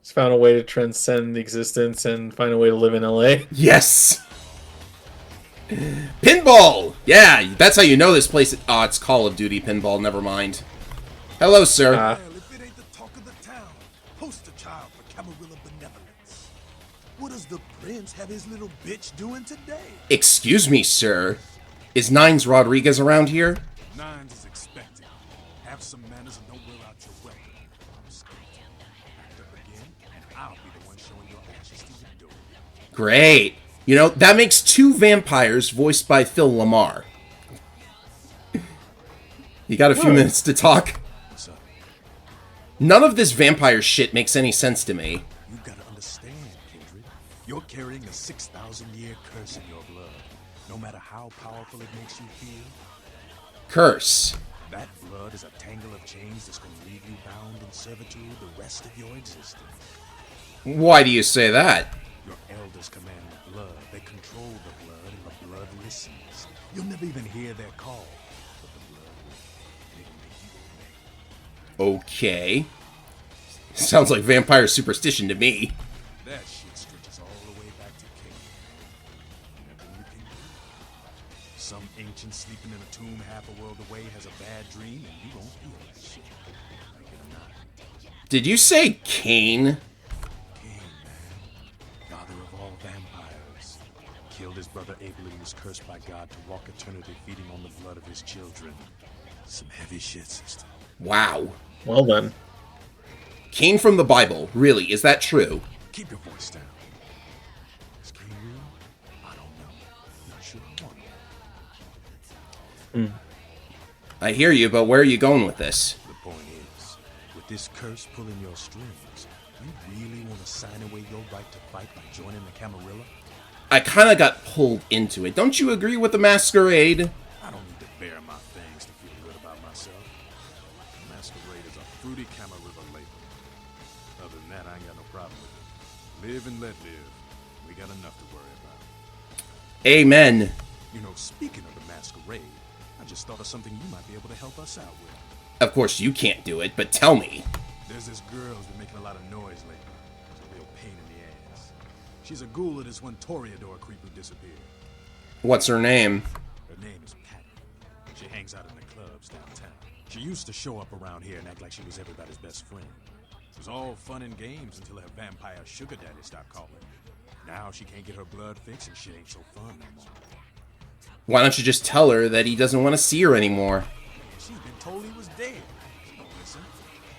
He's found a way to transcend existence and find a way to live in LA.
Yes! Pinball! Yeah, that's how you know this place. Oh, it's Call of Duty Pinball, never mind. Hello, sir.
Well, if it ain't the talk of the town, poster child for Camarilla benevolence. What does the prince have his little bitch doing today?
Excuse me, sir. Is Nines Rodriguez around here?
Nines is expected. Have some manners and don't wear out your welcome. I'm scared. Act up again, and I'll be the one showing your ashes to your door.
Great. You know, that makes 2 vampires voiced by Phil Lamar. You got a few minutes to talk?
What's up?
None of this vampire shit makes any sense to me.
You gotta understand, Kindred. You're carrying a 6,000-year curse in your blood. No matter how powerful it makes you feel,
Curse.
that blood is a tangle of chains that's gonna leave you bound in servitude the rest of your existence.
Why do you say that?
Your elders command the blood. They control the blood, and the blood listens. You'll never even hear their call, but the blood will. And it'll make you obey.
Okay. Sounds like vampire superstition to me.
That shit stretches all the way back to King. Nothing you can do. Some ancient sleeping in a tomb half a world away has a bad dream, and you won't feel that shit. Like it or not.
Did you say Kane?
King, man. Father of all vampires. Killed his brother Abel and was cursed by God to walk eternity feeding on the blood of his children. Some heavy shit, sister.
Wow.
Well then.
Kane from the Bible. Really, is that true?
Keep your voice down. Is King real? I don't know. Not sure I want to.
I hear you, but where are you going with this?
The point is, with this curse pulling your strings, you really want to sign away your right to fight by joining the Camarilla?
I kind of got pulled into it. Don't you agree with the Masquerade?
I don't need to bare my fangs to feel good about myself. The Masquerade is a fruity Camarilla label. Other than that, I ain't got no problem with it. Live and let live. We got enough to worry about.
Amen.
You know, speaking of the Masquerade, I just thought of something you might be able to help us out with.
Of course you can't do it, but tell me.
There's this girl who's been making a lot of noise lately. It's a real pain in the ass. She's a ghoul of this one Toreador creep who disappeared.
What's her name?
Her name is Patty. She hangs out in the clubs downtown. She used to show up around here and act like she was everybody's best friend. It was all fun and games until her vampire sugar daddy stopped calling. Now she can't get her blood fixed and shit ain't so fun no more.
Why don't you just tell her that he doesn't want to see her anymore?
She's been told he was dead. She don't listen.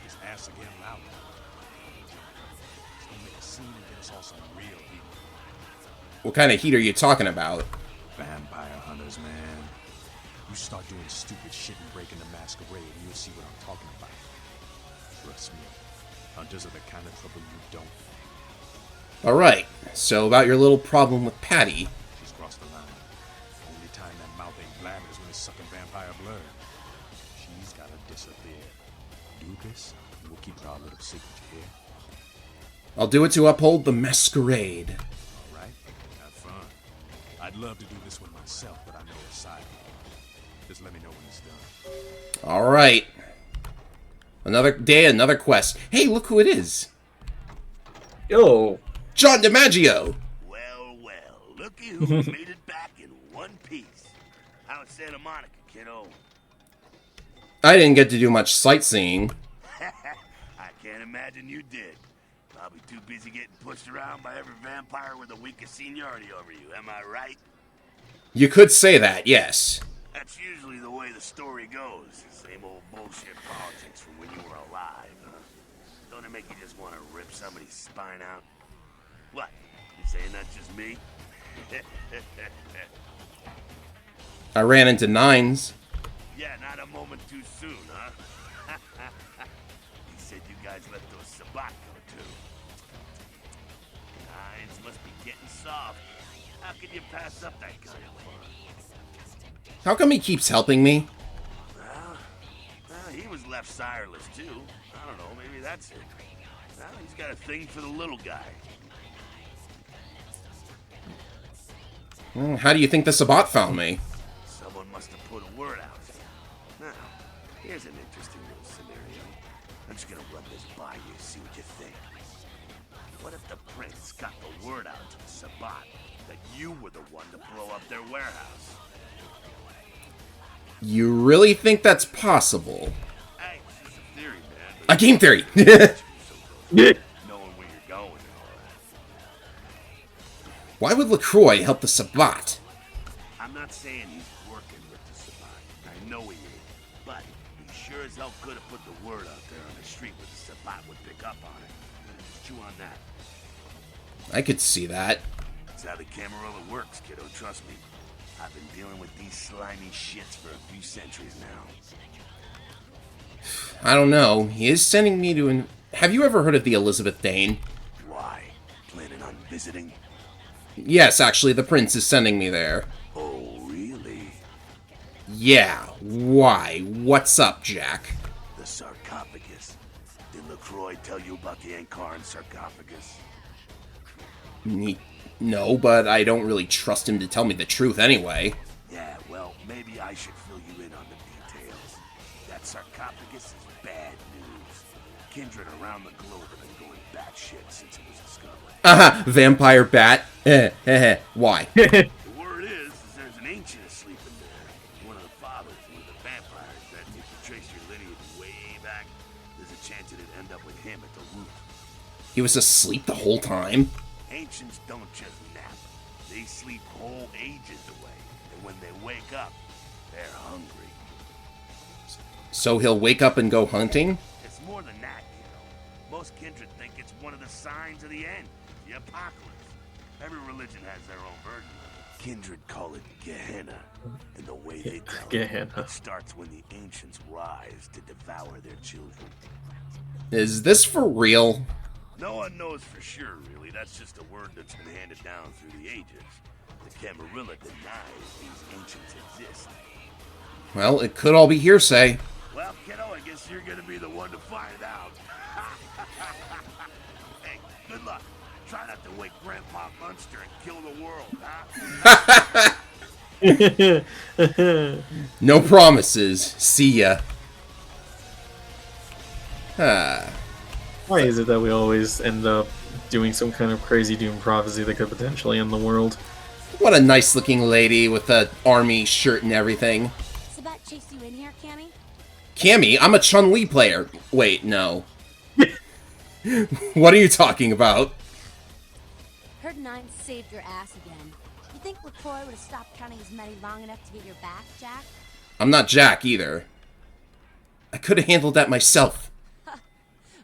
His ass again louder. She's gonna make a scene and get us all some real heat.
What kind of heat are you talking about?
Vampire hunters, man. You start doing stupid shit and breaking the Masquerade and you'll see what I'm talking about. Trust me. Hunters are the kind of trouble you don't want.
Alright, so about your little problem with Patty.
She's crossed the line. Only time that mouth ain't blabbing is when it's sucking vampire blood. She's gotta disappear. Do this, and we'll keep our little secret, you hear?
I'll do it to uphold the Masquerade.
Alright? Have fun. I'd love to do this one myself, but I know it's silent. Just let me know when it's done.
Alright. Another day, another quest. Hey, look who it is.
Yo.
John DiMaggio.
Well, looky who's made it back in one piece. How's Santa Monica, kiddo?
I didn't get to do much sightseeing.
I can't imagine you did. Probably too busy getting pushed around by every vampire with the weakest seniority over you, am I right?
You could say that, yes.
That's usually the way the story goes. Same old bullshit politics from when you were alive, huh? Don't it make you just want to rip somebody's spine out? What? You saying that's just me?
I ran into Nines.
Yeah, not a moment too soon, huh? He said you guys let those Sabat go too. Nines must be getting soft. How can you pass up that kind of fun?
How come he keeps helping me?
Well, he was left sireless too. I don't know, maybe that's it. Well, he's got a thing for the little guy.
How do you think the Sabat found me?
Someone must have put a word out. Now, here's an interesting little scenario. I'm just gonna run this by you, see what you think. What if the prince got the word out to the Sabbat that you were the one to blow up their warehouse?
You really think that's possible?
Hey, it's just a theory, man.
A game theory!
Knowing where you're going and all that.
Why would LaCroix help the Sabbat?
I'm not saying he's working with the Sabbat. I know he is. But he sure as hell could have put the word out there on the street where the Sabbat would pick up on it. Just chew on that.
I could see that.
That's how the Camarilla works, kiddo. Trust me. I've been dealing with these slimy shits for a few centuries now.
I don't know. He is sending me to an... Have you ever heard of the Elizabeth Dane?
Why? Planning on visiting?
Yes, actually, the prince is sending me there.
Oh, really?
Yeah, why? What's up, Jack?
The sarcophagus. Did LaCroix tell you about the Ankaran sarcophagus?
No, but I don't really trust him to tell me the truth anyway.
Yeah, well, maybe I should fill you in on the details. That sarcophagus is bad news. Kindred around the globe have been going batshit since it was discovered.
Vampire bat. Why?
The word is there's an ancient asleep in there. One of the fathers of one of the vampires that, if you trace your lineage way back, there's a chance it'd end up with him at the root.
He was asleep the whole time?
Ancients don't just nap. They sleep whole ages away. And when they wake up, they're hungry.
So he'll wake up and go hunting?
It's more than that, you know. Most kindred think it's one of the signs of the end, the apocalypse. Every religion has their own version of it. Kindred call it Gehenna. And the way they tell it starts when the ancients rise to devour their children.
Is this for real?
No one knows for sure, really. That's just a word that's been handed down through the ages. The Camarilla denies these ancients exist.
Well, it could all be hearsay.
Well, kiddo, I guess you're gonna be the one to find out. Hey, good luck. Try not to wake Grandpa Munster and kill the world, huh?
No promises. See ya.
Why is it that we always end up doing some kind of crazy doom prophecy that could potentially end the world?
What a nice looking lady with a army shirt and everything.
Sabat chased you in here, Cammy?
Cammy? I'm a Chun-Li player. Wait, no. What are you talking about?
Heard Nine saved your ass again. You think LaCroix would have stopped counting his money long enough to get your back, Jack?
I'm not Jack either. I could have handled that myself.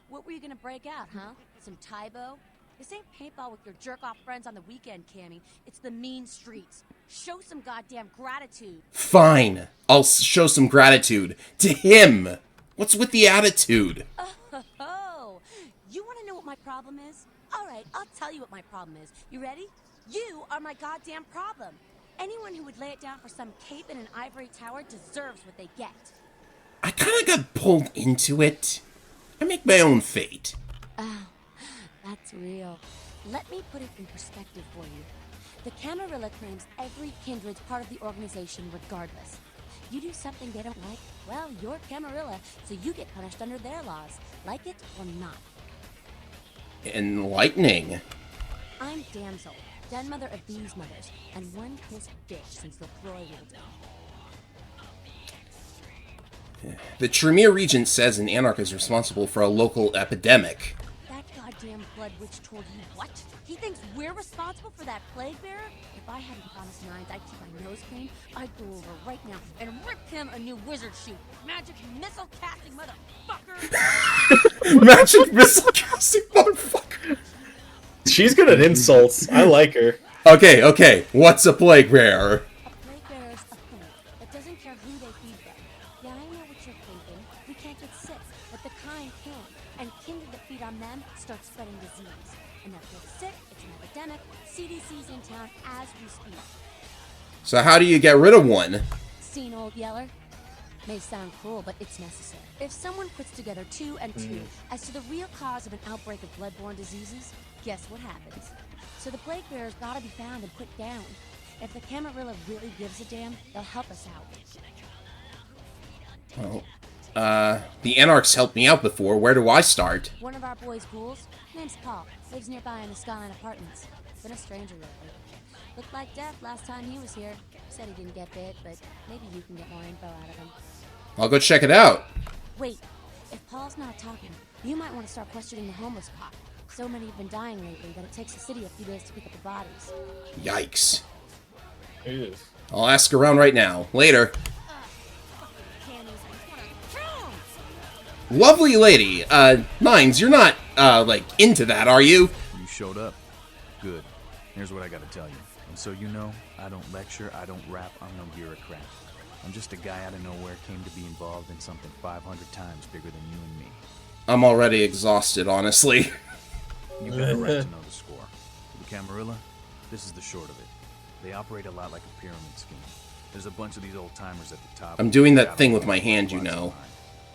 What were you gonna break out, huh? Some Tybo? This ain't paintball with your jerk-off friends on the weekend, Cammy. It's the mean streets. Show some goddamn gratitude.
Fine. I'll show some gratitude. To him. What's with the attitude?
Oh, you want to know what my problem is? All right, I'll tell you what my problem is. You ready? You are my goddamn problem. Anyone who would lay it down for some cape in an ivory tower deserves what they get.
I kind of got pulled into it. I make my own fate.
Oh, that's real. Let me put it in perspective for you. The Camarilla claims every kindred's part of the organization regardless. You do something they don't like, well, you're Camarilla, so you get punished under their laws. Like it or not.
Enlightening.
I'm Damsel, den mother of these mothers, and one pissed bitch since LaCroix ruled in.
The Tremere Regent says an anarch is responsible for a local epidemic.
That goddamn blood witch told you what? He thinks we're responsible for that plague bearer? If I hadn't promised Nines I'd keep my nose clean, I'd go over right now and rip him a new wizard shoe. Magic missile casting motherfucker!
Magic missile casting motherfucker!
She's good at insults. I like her.
Okay. What's a plague bearer?
A plague bearer's a thing that doesn't care who they feed them. Yeah, I know what you're thinking. We can't get sick, but the kind can. And kindred that feed on them start spreading disease. And that gets sick, it's an epidemic. CDC's in town as we speak.
So how do you get rid of one?
Seen Old Yeller? May sound cruel, but it's necessary. If someone puts together 2 and 2 as to the real cause of an outbreak of bloodborne diseases, guess what happens? So the plague bearers gotta be found and put down. If the Camarilla really gives a damn, they'll help us out.
Well, The Anarchs helped me out before. Where do I start?
One of our boys' pools. Name's Paul. Lives nearby in the Skyline Apartments. Been a stranger lately. Looked like death last time he was here. Said he didn't get bit, but maybe you can get more info out of him.
I'll go check it out.
Wait, if Paul's not talking, you might want to start questioning the homeless cop. So many have been dying lately that it takes the city a few days to pick up the bodies.
Yikes.
It is.
I'll ask around right now. Later. Lovely lady. Nines, you're not, like, into that, are you?
You showed up. Good. Here's what I gotta tell you. And so you know, I don't lecture, I don't rap, I'm no bureaucrat. I'm just a guy out of nowhere came to be involved in something 500 times bigger than you and me.
I'm already exhausted, honestly.
You got a right to know the score. The Camarilla, this is the short of it. They operate a lot like a pyramid scheme. There's a bunch of these old-timers at the top.
I'm doing that thing with my hand, you know.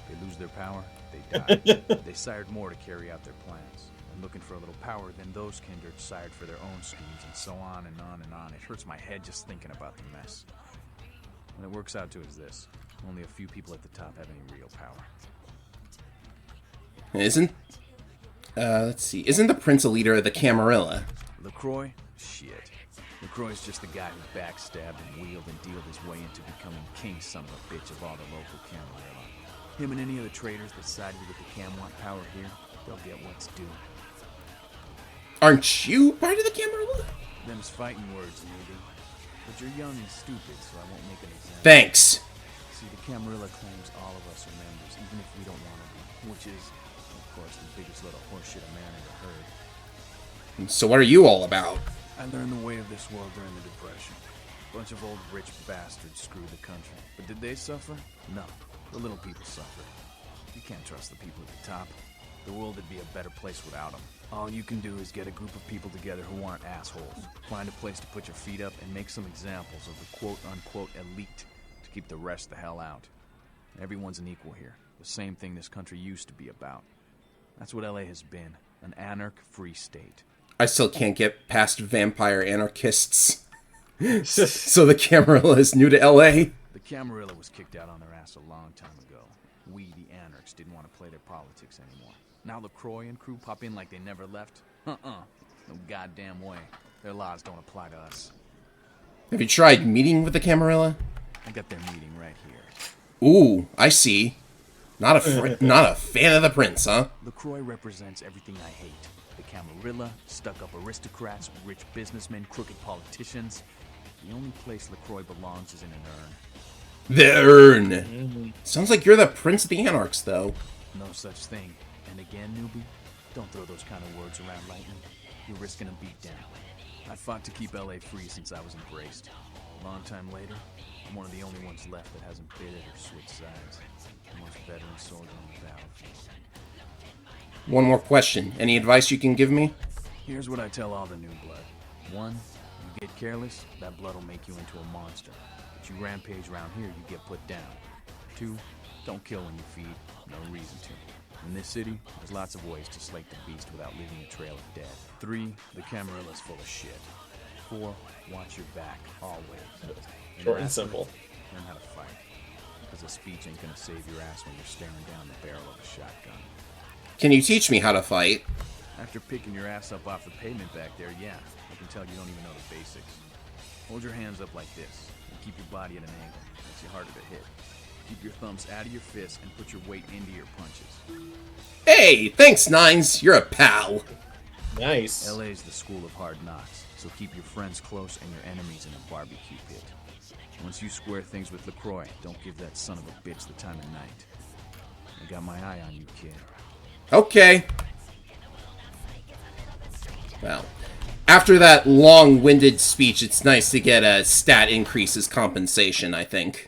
They lose their power, they die. They sired more to carry out their plans. And looking for a little power, then those kindred sired for their own schemes, and so on and on and on. It hurts my head just thinking about the mess. What it works out to is this. Only a few people at the top have any real power.
Let's see. Isn't the prince a leader of the Camarilla?
LaCroix? Shit. LaCroix's just the guy who backstabbed and wheeled and dealed his way into becoming king son of a bitch of all the local Camarilla. Him and any of the traitors that sided with the Cam want power here, they'll get what's due.
Aren't you part of the Camarilla?
Them's fighting words, maybe. But you're young and stupid, so I won't make an example.
Thanks.
See, the Camarilla claims all of us are members, even if we don't want to be, which is, of course, the biggest little horseshit a man ever heard.
So what are you all about?
I learned the way of this world during the Depression. A bunch of old rich bastards screwed the country. But did they suffer? No. The little people suffered. You can't trust the people at the top. The world would be a better place without them. All you can do is get a group of people together who aren't assholes. Find a place to put your feet up and make some examples of the quote-unquote elite to keep the rest the hell out. Everyone's an equal here. The same thing this country used to be about. That's what LA has been. An anarch-free state.
I still can't get past vampire anarchists. So the Camarilla is new to LA?
The Camarilla was kicked out on their ass a long time ago. We, the anarchs, didn't want to play their politics anymore. Now LaCroix and crew pop in like they never left? No goddamn way. Their laws don't apply to us.
Have you tried meeting with the Camarilla?
I got their meeting right here.
Ooh, I see. Not a fan of the prince, huh?
LaCroix represents everything I hate. The Camarilla, stuck-up aristocrats, rich businessmen, crooked politicians. The only place LaCroix belongs is in an urn.
The urn. Sounds like you're the prince of the anarchs, though.
No such thing. And again, newbie, don't throw those kind of words around lightly. You're risking a beatdown. I fought to keep LA free since I was embraced. A long time later, I'm one of the only ones left that hasn't bid it or switched sides. The most veteran soldier on the battlefield.
One more question. Any advice you can give me?
Here's what I tell all the new blood. 1, you get careless, that blood will make you into a monster. But you rampage around here, you get put down. 2, don't kill when you feed. No reason to. In this city, there's lots of ways to slake the beast without leaving a trail of dead. 3, the Camarilla's full of shit. 4, watch your back, always.
Short and simple.
Learn how to fight. Because a speech ain't gonna save your ass when you're staring down the barrel of a shotgun.
Can you teach me how to fight?
After picking your ass up off the pavement back there, yeah. I can tell you don't even know the basics. Hold your hands up like this, and keep your body at an angle. Makes you harder to hit. Keep your thumbs out of your fists and put your weight into your punches.
Hey, thanks, Nines. You're a pal.
Nice.
LA's the school of hard knocks, so keep your friends close and your enemies in a barbecue pit. Once you square things with LaCroix, don't give that son of a bitch the time of night. I got my eye on you, kid.
Okay. Well, after that long-winded speech, it's nice to get a stat increase as compensation, I think.